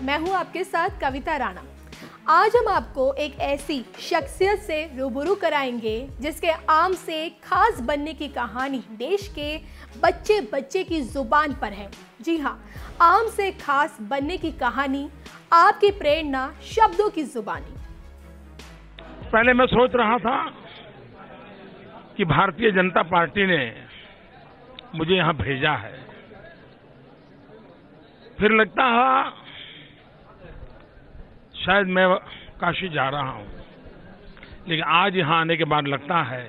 मैं हूं आपके साथ कविता राणा। आज हम आपको एक ऐसी शख्सियत से रूबरू कराएंगे जिसके आम से खास बनने की कहानी देश के बच्चे बच्चे की जुबान पर है। जी हाँ, आम से खास बनने की कहानी, आपकी प्रेरणा, शब्दों की जुबानी। पहले मैं सोच रहा था कि भारतीय जनता पार्टी ने मुझे यहां भेजा है, फिर लगता है शायद मैं काशी जा रहा हूं, लेकिन आज यहां आने के बाद लगता है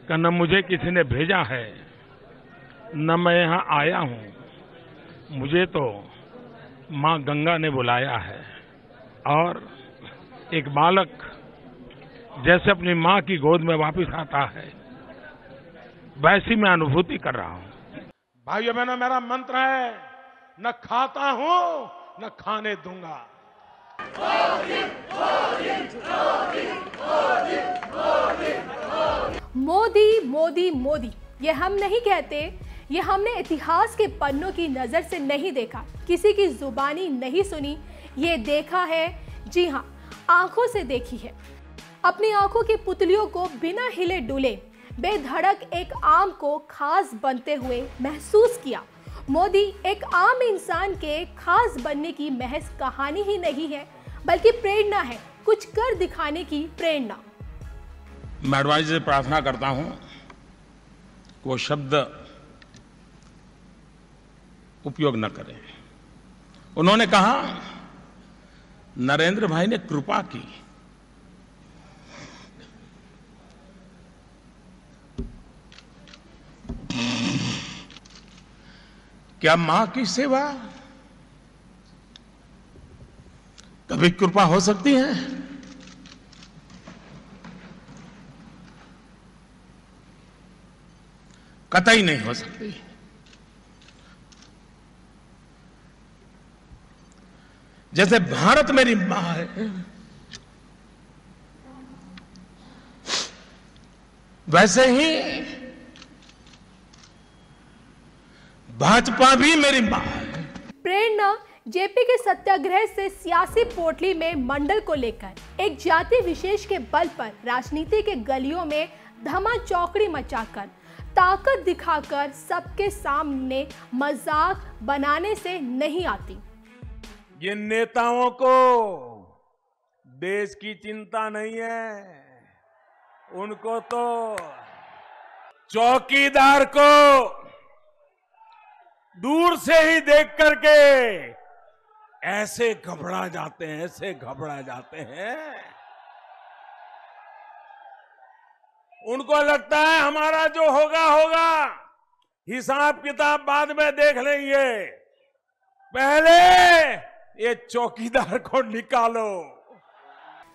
कि न मुझे किसी ने भेजा है न मैं यहां आया हूं, मुझे तो मां गंगा ने बुलाया है। और एक बालक जैसे अपनी मां की गोद में वापस आता है, वैसी मैं अनुभूति कर रहा हूं। भाइयों बहनों, मेरा मंत्र है, न खाता हूं न खाने दूंगा। मोदी मोदी मोदी, ये हम नहीं कहते, ये हमने इतिहास के पन्नों की नजर से नहीं देखा, किसी की जुबानी नहीं सुनी, ये देखा है। जी हाँ, आंखों से देखी है। अपनी आंखों की पुतलियों को बिना हिले डुले बेधड़क एक आम को खास बनते हुए महसूस किया। मोदी एक आम इंसान के खास बनने की महज कहानी ही नहीं है, बल्कि प्रेरणा है, कुछ कर दिखाने की प्रेरणा। मैं अडवाणी से प्रार्थना करता हूं कि वो शब्द उपयोग न करें। उन्होंने कहा, नरेंद्र भाई ने कृपा की। क्या मां की सेवा कभी कृपा हो सकती है? कतई नहीं हो सकती। जैसे भारत मेरी मां है, वैसे ही भाजपा भी मेरी मां है। प्रेरणा जेपी के सत्याग्रह से सियासी पोटली में मंडल को लेकर एक जाति विशेष के बल पर राजनीति के गलियों में धमा चौकड़ी मचाकर, ताकत दिखाकर सबके सामने मजाक बनाने से नहीं आती। ये नेताओं को देश की चिंता नहीं है, उनको तो चौकीदार को दूर से ही देख करके ऐसे घबरा जाते हैं, ऐसे घबरा जाते हैं। उनको लगता है हमारा जो होगा होगा, हिसाब किताब बाद में देख लेंगे, पहले ये चौकीदार को निकालो।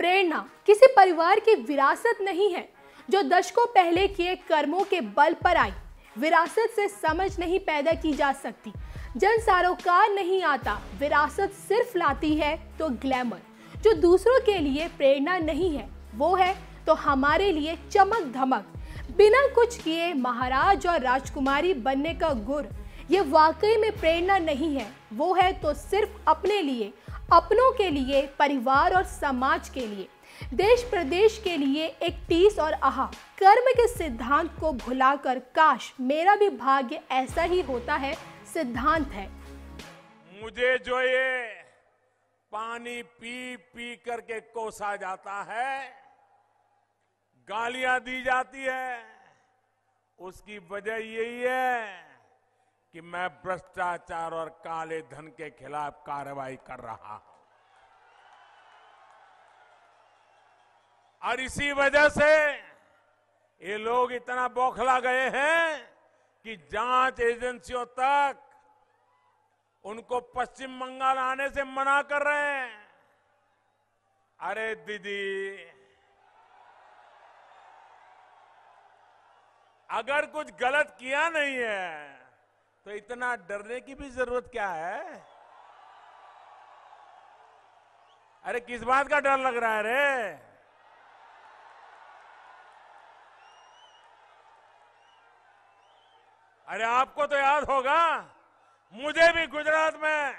प्रेरणा किसी परिवार की विरासत नहीं है जो दशकों पहले किए कर्मों के बल पर आई। विरासत से समझ नहीं पैदा की जा सकती, जन सरोकार नहीं आता, विरासत सिर्फ लाती है तो ग्लैमर। जो दूसरों के लिए प्रेरणा नहीं है, वो है तो हमारे लिए चमक धमक। बिना कुछ किए महाराज और राजकुमारी बनने का गुर, ये वाकई में प्रेरणा नहीं है, वो है तो सिर्फ अपने लिए, अपनों के लिए, परिवार और समाज के लिए, देश प्रदेश के लिए एक टीस और आहा कर्म के सिद्धांत को भुलाकर काश मेरा भी भाग्य ऐसा ही होता है सिद्धांत है। मुझे जो ये पानी पी पी करके कोसा जाता है, गालियां दी जाती है, उसकी वजह यही है कि मैं भ्रष्टाचार और काले धन के खिलाफ कार्रवाई कर रहा हूं। और इसी वजह से ये लोग इतना बौखला गए हैं कि जांच एजेंसियों तक उनको पश्चिम बंगाल आने से मना कर रहे हैं। अरे दीदी, अगर कुछ गलत किया नहीं है तो इतना डरने की भी जरूरत क्या है? अरे किस बात का डर लग रहा है रे? अरे आपको तो याद होगा, मुझे भी गुजरात में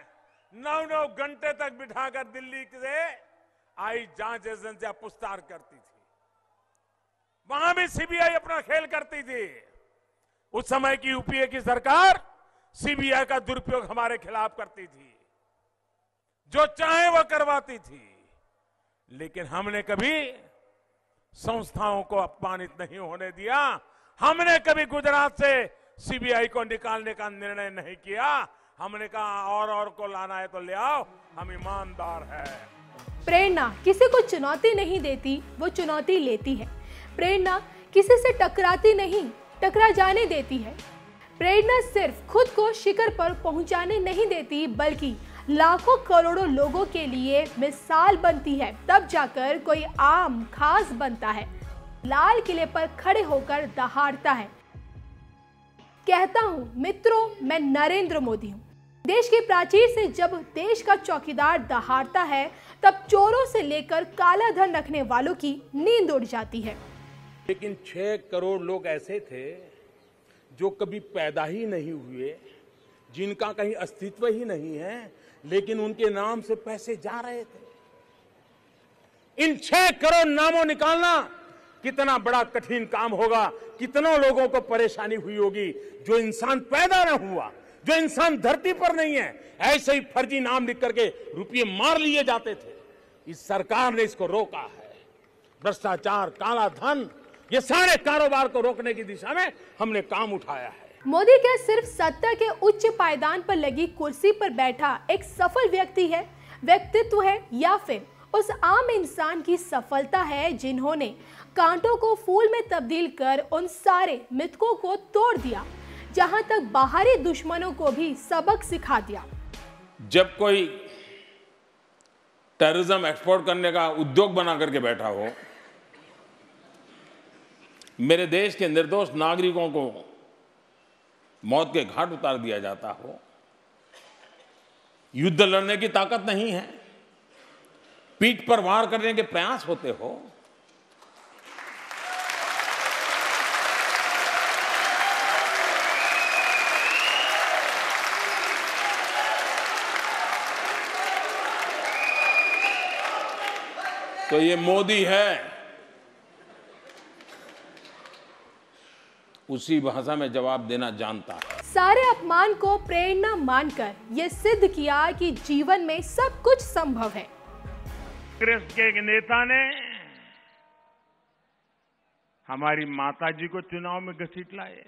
9-9 घंटे तक बिठाकर दिल्ली से आई जांच एजेंसियां पूछताछ करती थी। वहां भी सीबीआई अपना खेल करती थी। उस समय की यूपीए की सरकार सीबीआई का दुरुपयोग हमारे खिलाफ करती थी, जो चाहे वो करवाती थी। लेकिन हमने कभी संस्थाओं को अपमानित नहीं होने दिया। हमने कभी गुजरात से सीबीआई को निकालने का निर्णय नहीं किया। हमने कहा और को लाना है तो ले आओ, हम ईमानदार हैं। प्रेरणा किसी को चुनौती नहीं देती, वो चुनौती लेती है। प्रेरणा किसी से टकराती नहीं, टकरा जाने देती है। प्रेरणा सिर्फ खुद को शिखर पर पहुंचाने नहीं देती, बल्कि लाखों करोड़ों लोगों के लिए मिसाल बनती है। तब जाकर कोई आम खास बनता है, लाल किले पर खड़े होकर दहाड़ता है, कहता हूं मित्रों मैं नरेंद्र मोदी हूं। देश की प्राचीर से जब देश का चौकीदार दहाड़ता है, तब चोरों से लेकर काला धन रखने वालों की नींद उड़ जाती है। लेकिन 6 करोड़ लोग ऐसे थे जो कभी पैदा ही नहीं हुए, जिनका कहीं अस्तित्व ही नहीं है, लेकिन उनके नाम से पैसे जा रहे थे। इन 6 करोड़ नामों निकालना कितना बड़ा कठिन काम होगा, कितनों लोगों को परेशानी हुई होगी। जो इंसान पैदा न हुआ, जो इंसान धरती पर नहीं है, ऐसे ही फर्जी नाम लिख करके रुपये मार लिए जाते थे। इस सरकार ने इसको रोका है। भ्रष्टाचार, काला धन, ये सारे कारोबार को रोकने की दिशा में हमने काम उठाया है। मोदी क्या सिर्फ सत्ता के उच्च पायदान पर लगी कुर्सी पर बैठा एक सफल व्यक्तित्व है, या फिर उस आम इंसान की सफलता है जिन्होंने कांटों को फूल में तब्दील कर उन सारे मिथकों को तोड़ दिया, जहां तक बाहरी दुश्मनों को भी सबक सिखा दिया। जब कोई टेररिज्म एक्सपोर्ट करने का उद्योग बना करके बैठा हो, मेरे देश के निर्दोष नागरिकों को मौत के घाट उतार दिया जाता हो, युद्ध लड़ने की ताकत नहीं है, पीठ पर वार करने के प्रयास होते हो, तो ये मोदी है। उसी भाषा में जवाब देना जानता है। सारे अपमान को प्रेरणा मानकर ये सिद्ध किया कि जीवन में सब कुछ संभव है। कांग्रेस के एक नेता ने हमारी माताजी को चुनाव में घसीट लाए।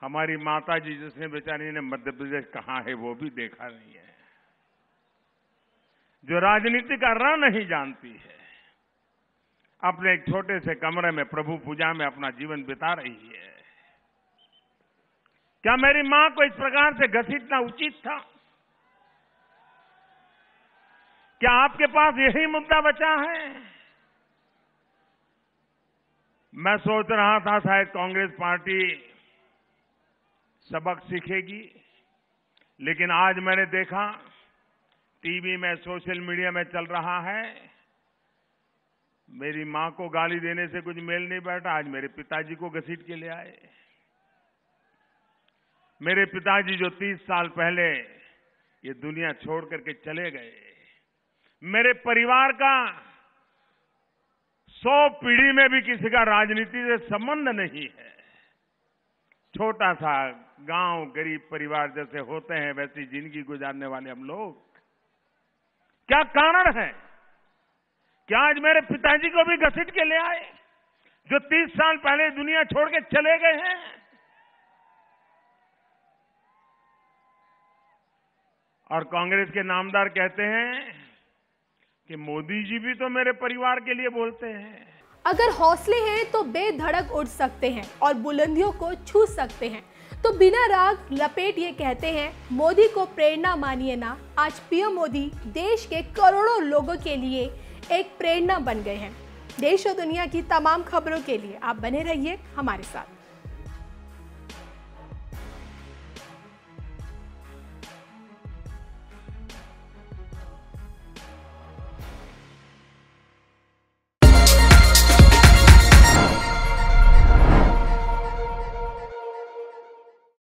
हमारी माताजी जिसने बेचारी ने मध्य प्रदेश कहाँ है वो भी देखा नहीं है, जो राजनीति का रण नहीं जानती है, अपने एक छोटे से कमरे में प्रभु पूजा में अपना जीवन बिता रही है। क्या मेरी मां को इस प्रकार से घसीटना उचित था? क्या आपके पास यही मुद्दा बचा है? मैं सोच रहा था शायद कांग्रेस पार्टी सबक सीखेगी, लेकिन आज मैंने देखा टीवी में, सोशल मीडिया में चल रहा है, मेरी मां को गाली देने से कुछ मेल नहीं बैठा, आज मेरे पिताजी को घसीट के ले आए। मेरे पिताजी जो 30 साल पहले ये दुनिया छोड़ करके चले गए, मेरे परिवार का 100 पीढ़ी में भी किसी का राजनीति से संबंध नहीं है। छोटा सा गांव, गरीब परिवार जैसे होते हैं वैसी जिंदगी गुजारने वाले हम लोग। क्या कारण है? क्या आज मेरे पिताजी को भी घसीट के ले आए, जो 30 साल पहले दुनिया छोड़ के चले गए हैं? और कांग्रेस के नामदार कहते हैं कि मोदी जी भी तो मेरे परिवार के लिए बोलते हैं। अगर हौसले हैं तो बेधड़क उड़ सकते हैं और बुलंदियों को छू सकते हैं। तो बिना राग लपेट ये कहते हैं, मोदी को प्रेरणा मानिए ना। आज पीएम मोदी देश के करोड़ों लोगों के लिए एक प्रेरणा बन गए हैं। देश और दुनिया की तमाम खबरों के लिए आप बने रहिए हमारे साथ।